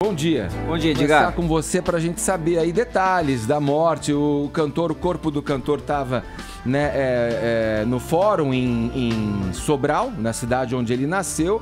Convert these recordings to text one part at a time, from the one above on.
Bom dia. Bom dia, Edgar. Vou começar com você para a gente saber aí detalhes da morte. O corpo do cantor estava no fórum em Sobral, na cidade onde ele nasceu.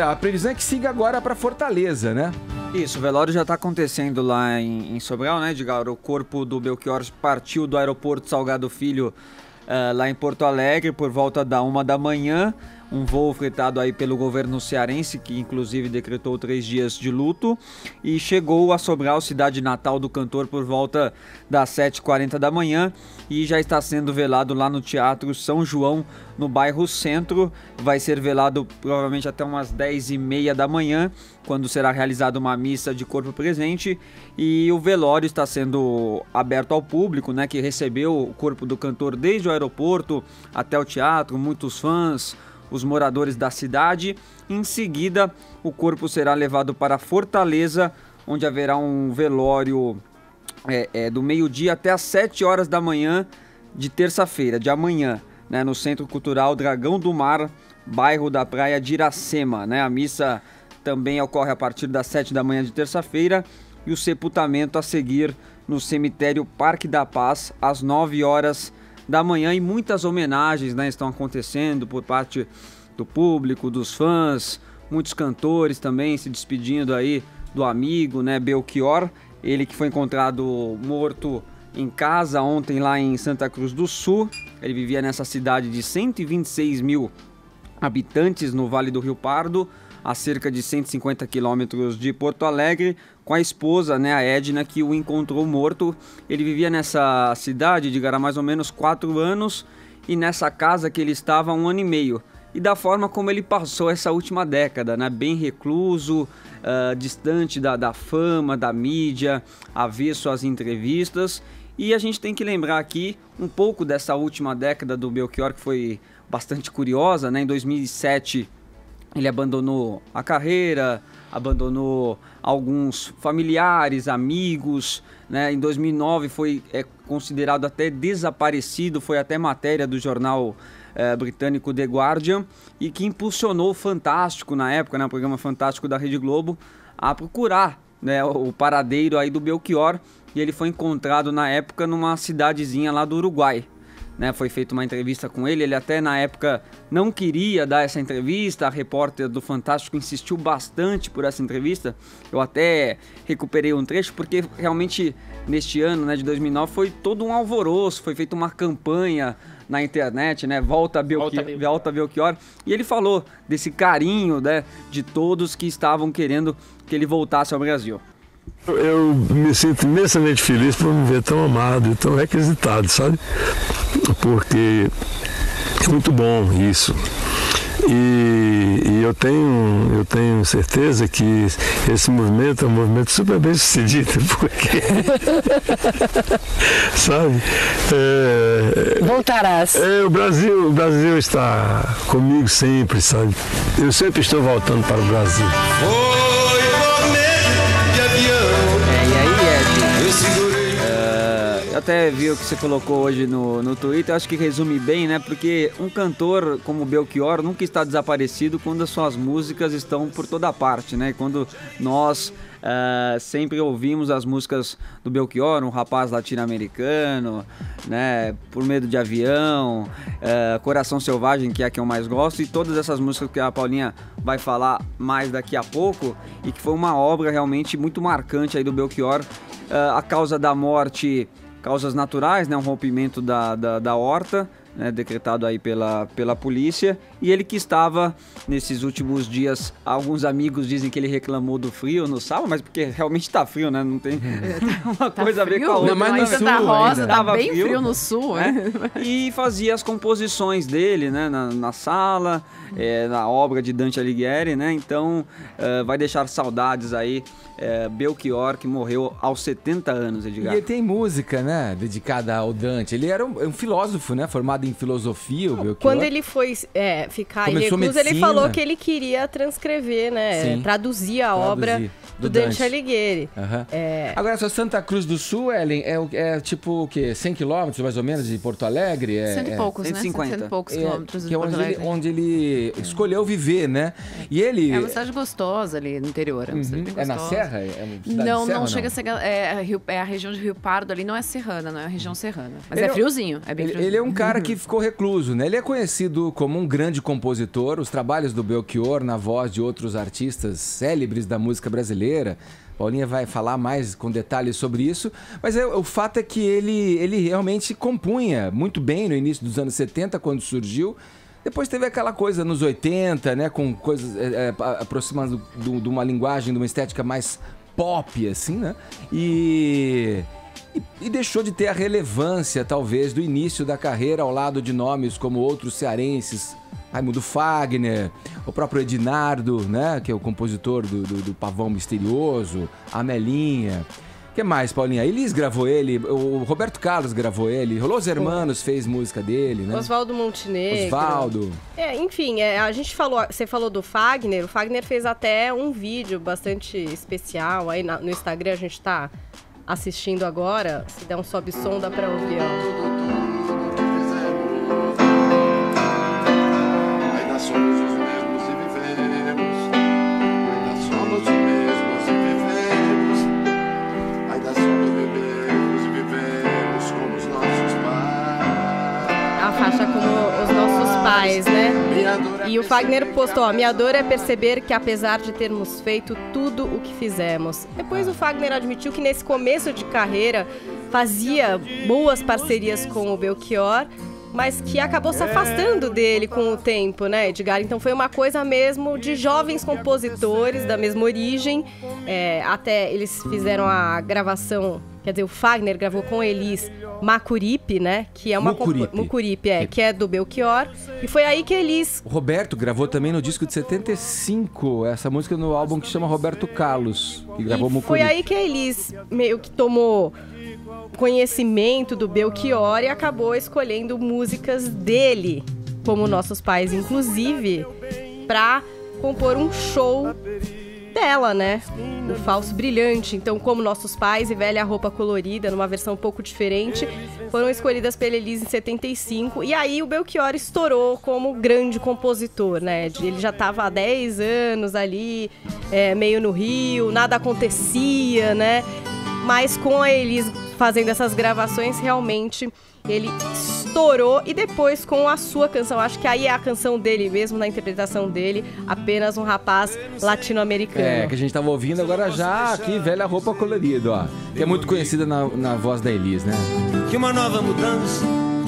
A previsão é que siga agora para Fortaleza, né? Isso, o velório já está acontecendo lá em Sobral, né, Edgar? O corpo do Belchior partiu do aeroporto Salgado Filho, lá em Porto Alegre, por volta da 1 da manhã. Um voo fretado aí pelo governo cearense, que inclusive decretou 3 dias de luto, e chegou a Sobral, cidade natal do cantor, por volta das 7h40 da manhã, e já está sendo velado lá no Teatro São João, no bairro Centro. Vai ser velado provavelmente até umas 10h30 da manhã, quando será realizada uma missa de corpo presente, e o velório está sendo aberto ao público, né, que recebeu o corpo do cantor desde o aeroporto até o teatro, muitos fãs, os moradores da cidade. Em seguida, o corpo será levado para Fortaleza, onde haverá um velório do meio-dia até às 7 horas da manhã de terça-feira, de amanhã, né, no Centro Cultural Dragão do Mar, bairro da Praia de Iracema, né? A missa também ocorre a partir das 7 da manhã de terça-feira e o sepultamento a seguir no cemitério Parque da Paz, às 9 horas da manhã, e muitas homenagens, né, estão acontecendo por parte do público, dos fãs, muitos cantores também se despedindo aí do amigo, né, Belchior, ele que foi encontrado morto em casa ontem lá em Santa Cruz do Sul. Ele vivia nessa cidade de 126 mil habitantes no Vale do Rio Pardo, a cerca de 150 quilômetros de Porto Alegre, com a esposa, né, a Edna, que o encontrou morto. Ele vivia nessa cidade, Edgar, há mais ou menos 4 anos, e nessa casa que ele estava há 1 ano e meio. E da forma como ele passou essa última década, né, bem recluso, distante da fama, da mídia, avesso às entrevistas. E a gente tem que lembrar aqui um pouco dessa última década do Belchior, que foi bastante curiosa, né? Em 2007... ele abandonou a carreira, abandonou alguns familiares, amigos, né? Em 2009 foi considerado até desaparecido, foi até matéria do jornal britânico The Guardian, e que impulsionou o Fantástico na época, né? O programa Fantástico da Rede Globo, a procurar, né, o paradeiro aí do Belchior, e ele foi encontrado na época numa cidadezinha lá do Uruguai. Né, foi feita uma entrevista com ele, ele até na época não queria dar essa entrevista, a repórter do Fantástico insistiu bastante por essa entrevista. Eu até recuperei um trecho, porque realmente neste ano, né, de 2009 foi todo um alvoroço, foi feita uma campanha na internet, né, Volta Belchior, e ele falou desse carinho, né, de todos que estavam querendo que ele voltasse ao Brasil. Eu me sinto imensamente feliz por me ver tão amado e tão requisitado, sabe? Porque é muito bom isso. E eu tenho certeza que esse movimento é um movimento super bem sucedido, porque sabe? Voltarás. O Brasil está comigo sempre, sabe? Eu sempre estou voltando para o Brasil. Eu até vi o que você colocou hoje no Twitter, acho que resume bem, né? Porque um cantor como Belchior nunca está desaparecido quando as suas músicas estão por toda parte, né? Quando nós sempre ouvimos as músicas do Belchior, um rapaz latino-americano, né? Por Medo de Avião, Coração Selvagem, que é a que eu mais gosto, e todas essas músicas que a Paulinha vai falar mais daqui a pouco, e que foi uma obra realmente muito marcante aí do Belchior. A causa da morte, causas naturais, né, um rompimento da aorta, né, decretado aí pela polícia, e ele que estava nesses últimos dias, alguns amigos dizem que ele reclamou do frio no sábado, mas porque realmente tá frio, né, não tem uma coisa a ver com a outra. Mas no sul tá rosa, tá bem frio no sul, né? E fazia as composições dele, né, na sala, na obra de Dante Alighieri, né, então vai deixar saudades aí, Belchior, que morreu aos 70 anos, Edgar. E tem música, né, dedicada ao Dante. Ele era um filósofo, né, formado formado em filosofia, o Belchior. Quando ele foi ficar em recluso, ele falou que ele queria transcrever, né? Traduzir a obra do Dante Alighieri. Agora, essa Santa Cruz do Sul, Ellen, é tipo o quê? 100 quilômetros, mais ou menos, de Porto Alegre? Cento e poucos, 150. né? 100 e poucos quilômetros de Porto Alegre. Onde ele escolheu viver, né? E ele... É uma cidade gostosa ali no interior. É na Serra? Não chega a ser... É a região de Rio Pardo ali, não é serrana, não é a região serrana. Mas é friozinho, é bem friozinho. Ele é um cara que ficou recluso, né? Ele é conhecido como um grande compositor. Os trabalhos do Belchior, na voz de outros artistas célebres da música brasileira. Paulinha vai falar mais com detalhes sobre isso, mas o fato é que ele realmente compunha muito bem no início dos anos 70, quando surgiu. Depois teve aquela coisa nos 80, né, com coisas aproximando de uma linguagem, de uma estética mais pop, assim, né? E deixou de ter a relevância, talvez, do início da carreira ao lado de nomes como outros cearenses, Raimundo Fagner, o próprio Ednardo, né, que é o compositor do Pavão Misterioso, a Melinha. O que mais, Paulinha? Elis gravou ele, o Roberto Carlos gravou ele, Los Hermanos fez música dele, né? Oswaldo Montenegro. Oswaldo. Enfim, a gente falou, você falou do Fagner, o Fagner fez até um vídeo bastante especial, aí no Instagram a gente tá assistindo agora, se der um sobe-som dá pra ouvir, ó. Somos os mesmos e vivemos, ainda somos os mesmos e vivemos, ainda somos bebemos e vivemos como os nossos pais. A faixa como os nossos pais, né? E o Fagner postou, ó, minha dor é perceber que apesar de termos feito tudo o que fizemos. Depois o Fagner admitiu que nesse começo de carreira fazia boas parcerias com o Belchior, mas que acabou se afastando dele com o tempo, né, Edgar? Então foi uma coisa mesmo de jovens compositores da mesma origem. Até eles fizeram a gravação, quer dizer, o Fagner gravou com Elis Macuripe, né? Que é uma Mucuripe, que é do Belchior. E foi aí que Elis... O Roberto gravou também no disco de 75, essa música no álbum que chama Roberto Carlos, que gravou Mucuripe. Foi aí que a Elis meio que tomou conhecimento do Belchior e acabou escolhendo músicas dele, como Nossos Pais, inclusive, pra compor um show dela, né? O Falso Brilhante. Então, como Nossos Pais e Velha Roupa Colorida, numa versão um pouco diferente, foram escolhidas pela Elis em 75. E aí o Belchior estourou como grande compositor, né? Ele já estava há 10 anos ali, meio no Rio, nada acontecia, né? Mas com a Elis fazendo essas gravações, realmente ele estourou. E depois com a sua canção, acho que aí é a canção dele mesmo, na interpretação dele, Apenas um Rapaz Latino-Americano. Que a gente tava ouvindo agora já aqui, Velha Roupa Colorida, ó. Que é muito conhecida na voz da Elis, né? Que uma nova mudança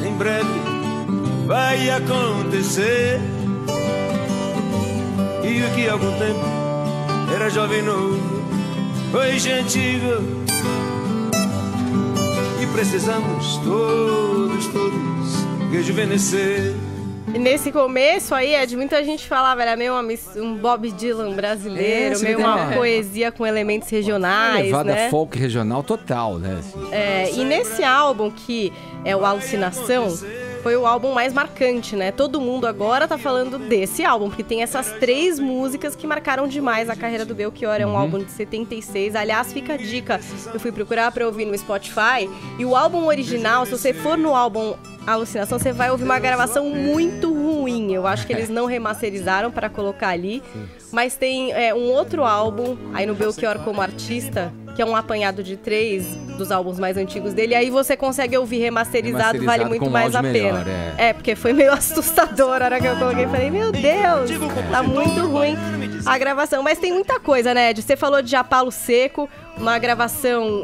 em breve vai acontecer. E o que há algum tempo era jovem novo, hoje é antigo. E precisamos todos rejuvenescer. Nesse começo aí, Ed, muita gente falava, era meio um Bob Dylan brasileiro, meio uma poesia com elementos regionais, levada né? folk regional total, né? E nesse álbum, que é o Alucinação, foi o álbum mais marcante, né? Todo mundo agora tá falando desse álbum, porque tem essas 3 músicas que marcaram demais a carreira do Belchior. É um álbum de 76. Aliás, fica a dica, eu fui procurar pra ouvir no Spotify, e o álbum original, se você for no álbum Alucinação, você vai ouvir uma gravação muito ruim. Eu acho que eles não remasterizaram para colocar ali. Mas tem um outro álbum, aí no Belchior como artista, que é um apanhado de 3 dos álbuns mais antigos dele. Aí você consegue ouvir remasterizado, vale muito mais a pena. Melhor, porque foi meio assustador a hora que eu coloquei. Falei, meu Deus, tá muito ruim a gravação. Mas tem muita coisa, né, Ed? Você falou de Japalo Seco, uma gravação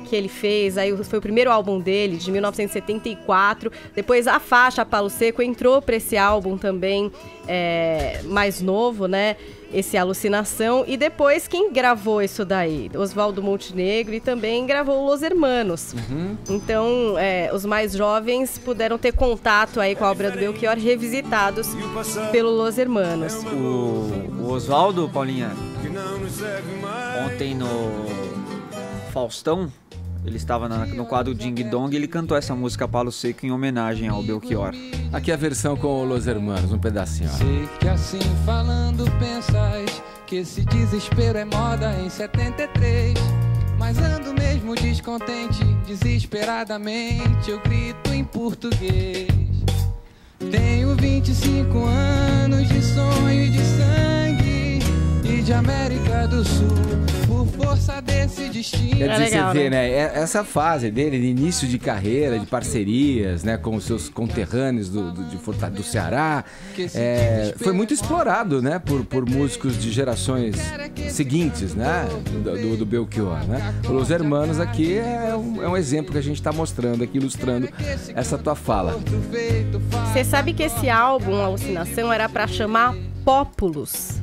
que ele fez, aí foi o primeiro álbum dele, de 1974. Depois a faixa Japalo Seco entrou pra esse álbum também, mais novo, né? Esse Alucinação. E depois quem gravou isso daí? Oswaldo Montenegro, e também gravou Los Hermanos. Então os mais jovens puderam ter contato aí com a obra do Belchior, revisitados pelo Los Hermanos. O Oswaldo, Paulinha, ontem no Faustão, ele estava no quadro Ding Dong e ele cantou essa música Palo Seco em homenagem ao Belchior. Aqui a versão com Los Hermanos, um pedacinho. Ó. Sei que assim falando pensas que esse desespero é moda em 73. Mas ando mesmo descontente, desesperadamente eu grito em português. Tenho 25 anos de sonho e de sangue e de América do Sul, por força desse destino. Quer dizer, legal, você vê, né? Essa fase dele, de início de carreira, de parcerias, né, com os seus conterrâneos do Ceará, foi muito explorado, né, por músicos de gerações seguintes, né, do Belchior, né? O Los Hermanos aqui é um exemplo que a gente está mostrando aqui, ilustrando essa tua fala. Você sabe que esse álbum, Alucinação, era pra chamar Pópulos,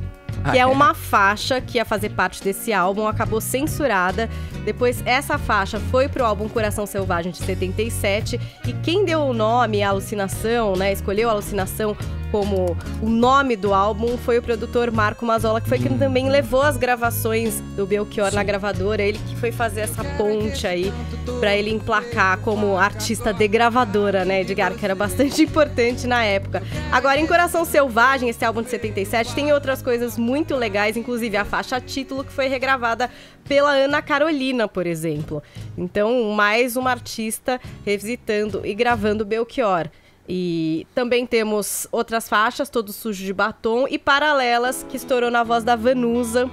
que é uma faixa que ia fazer parte desse álbum, acabou censurada. Depois essa faixa foi pro álbum Coração Selvagem de 77, e quem deu o nome à Alucinação, né, escolheu a Alucinação como o nome do álbum, foi o produtor Marco Mazzola, que foi quem também levou as gravações do Belchior na gravadora, ele que foi fazer essa ponte aí pra ele emplacar como artista de gravadora, né, Edgar, que era bastante importante na época. Agora, em Coração Selvagem, esse álbum de 77, tem outras coisas muito legais, inclusive a faixa título, que foi regravada pela Ana Carolina, por exemplo. Então, mais uma artista revisitando e gravando Belchior. E também temos outras faixas, Todo Sujo de Batom, e Paralelas, que estourou na voz da Vanusa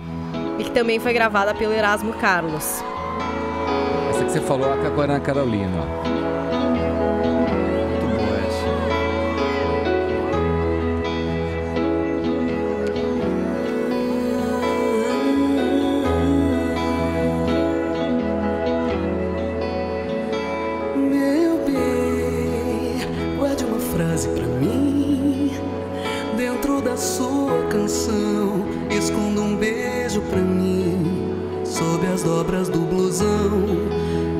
e que também foi gravada pelo Erasmo Carlos. Essa que você falou com a Ana Carolina, ó. Pra mim, dentro da sua canção, esconda um beijo pra mim, sob as dobras do blusão.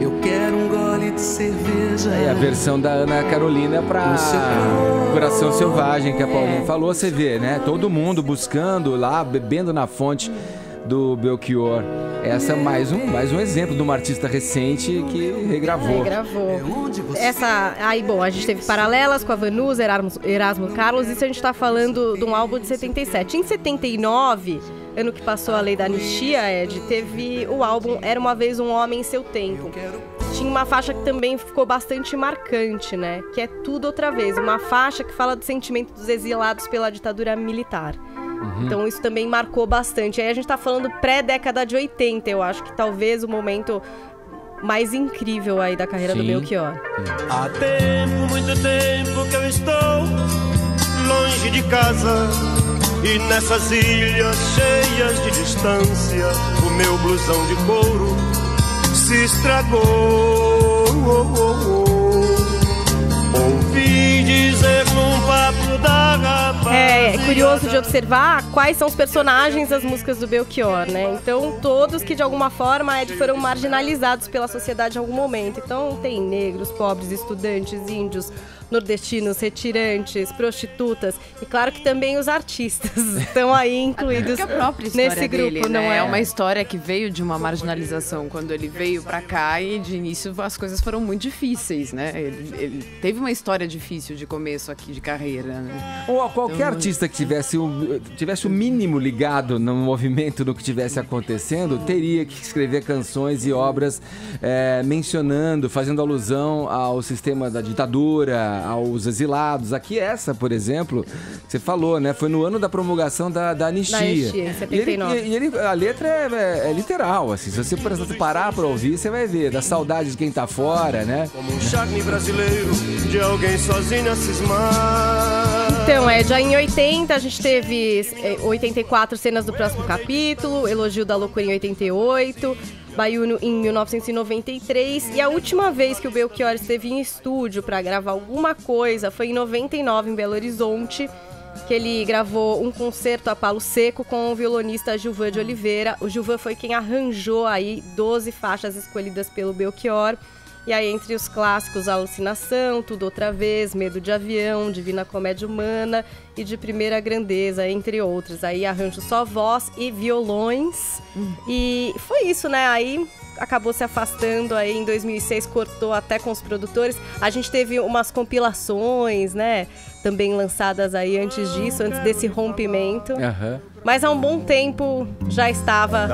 Eu quero um gole de cerveja. É a versão da Ana Carolina pra Coração Selvagem, que a Paulinha falou. Você vê, né? Todo mundo buscando lá, bebendo na fonte do Belchior. Essa é mais um exemplo de uma artista recente que regravou. Essa, aí, bom, a gente teve Paralelas com a Vanusa, Erasmo Carlos, isso a gente tá falando de um álbum de 77. Em 79, ano que passou a lei da anistia, Ed, teve o álbum Era Uma Vez um Homem em Seu Tempo. Tinha uma faixa que também ficou bastante marcante, né? Que é Tudo Outra Vez, uma faixa que fala do sentimento dos exilados pela ditadura militar. Então isso também marcou bastante. Aí a gente tá falando pré-década de 80, eu acho que talvez o momento mais incrível aí da carreira do Belchior. Há tempo, muito tempo que eu estou longe de casa, e nessas ilhas cheias de distância o meu blusão de couro se estragou. Ouvi dizer num papo da rapaz. É curioso de observar quais são os personagens das músicas do Belchior, né? Então, todos que de alguma forma foram marginalizados pela sociedade em algum momento. Então, tem negros, pobres, estudantes, índios, nordestinos, retirantes, prostitutas. E claro que também os artistas estão aí incluídos a própria história nesse dele, grupo, né? não é? É uma história que veio de uma marginalização quando ele veio pra cá, e de início as coisas foram muito difíceis, né? Ele teve uma história difícil de começo aqui de carreira, né? Ou qualquer artista que tivesse o mínimo ligado no movimento, no que tivesse acontecendo, teria que escrever canções e obras mencionando, fazendo alusão ao sistema da ditadura, aos exilados. Aqui essa, por exemplo, você falou, né? Foi no ano da promulgação da anistia. Da anistia, em 79. A letra é literal, assim. Se você parar pra ouvir, você vai ver. Da saudade de quem tá fora, né? Como um charme brasileiro de alguém sozinho a cismar. Então, já em 80 a gente teve 84 Cenas do Próximo Capítulo, Elogio da Loucura em 88, Baiuno em 1993, e a última vez que o Belchior esteve em estúdio para gravar alguma coisa foi em 99 em Belo Horizonte, que ele gravou um concerto a palo seco com o violonista Gilvan de Oliveira. O Gilvan foi quem arranjou aí 12 faixas escolhidas pelo Belchior. E aí, entre os clássicos, Alucinação, Tudo Outra Vez, Medo de Avião, Divina Comédia Humana e De Primeira Grandeza, entre outros. Aí, arranjo só voz e violões. E foi isso, né? Aí, acabou se afastando aí em 2006, cortou até com os produtores. A gente teve umas compilações, né? Também lançadas aí antes disso, antes desse rompimento. Mas há um bom tempo já estava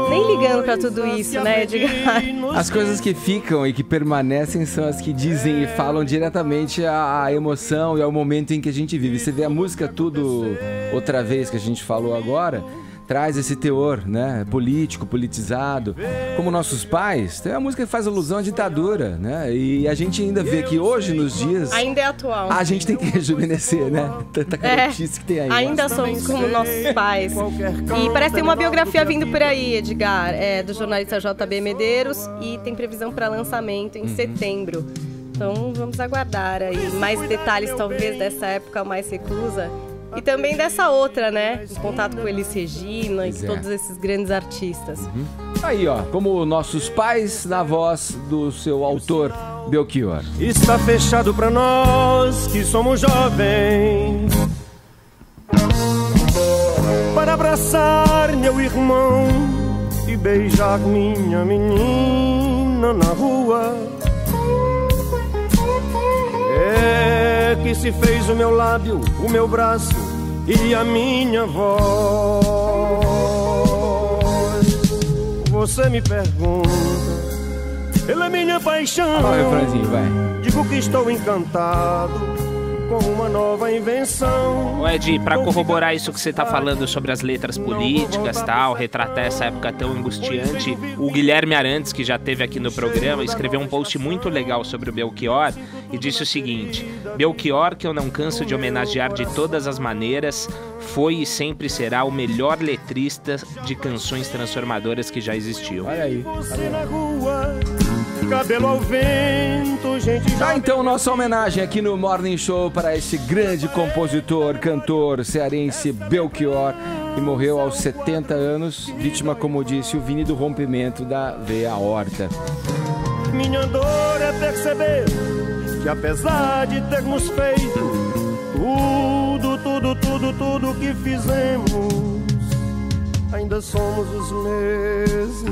nem ligando pra tudo isso, né, Edgar? As coisas que ficam e que permanecem são as que dizem e falam diretamente à emoção e ao momento em que a gente vive. Você vê a música Tudo Outra Vez, que a gente falou agora, traz esse teor, né, político, politizado. Como nossos pais, tem uma música que faz alusão à ditadura, né? E a gente ainda vê que hoje, nos dias... Ainda é atual. A gente tem que rejuvenescer, né? Tanta caretice que tem aí. Ainda somos como nossos pais. E parece ter uma biografia vindo por aí, Edgar, do jornalista JB Medeiros, e tem previsão para lançamento em setembro. Então vamos aguardar aí mais detalhes, talvez, dessa época mais reclusa. E também dessa outra, né? Em contato com Elis Regina e todos esses grandes artistas. Aí, ó, como nossos pais, na voz do seu autor, Belchior. Está fechado pra nós que somos jovens, para abraçar meu irmão e beijar minha menina na rua. É que se fez o meu lábio, o meu braço e a minha voz. Você me pergunta, ele é minha paixão. Olha o refrãozinho, vai. Digo que estou encantado com uma nova invenção. Ô Ed, pra corroborar isso que você tá falando sobre as letras políticas, tal, retratar essa época tão angustiante, o Guilherme Arantes, que já esteve aqui no programa, escreveu um post muito legal sobre o Belchior e disse o seguinte: Belchior, que eu não canso de homenagear de todas as maneiras, foi e sempre será o melhor letrista de canções transformadoras que já existiu. Olha aí. Cabelo ao vento, gente. Então, nossa homenagem aqui no Morning Show para esse grande compositor, cantor cearense Belchior, que morreu aos 70 anos, vítima, como disse o Vini, do rompimento da veia aorta. Minha dor é perceber que apesar de termos feito tudo que fizemos, ainda somos os mesmos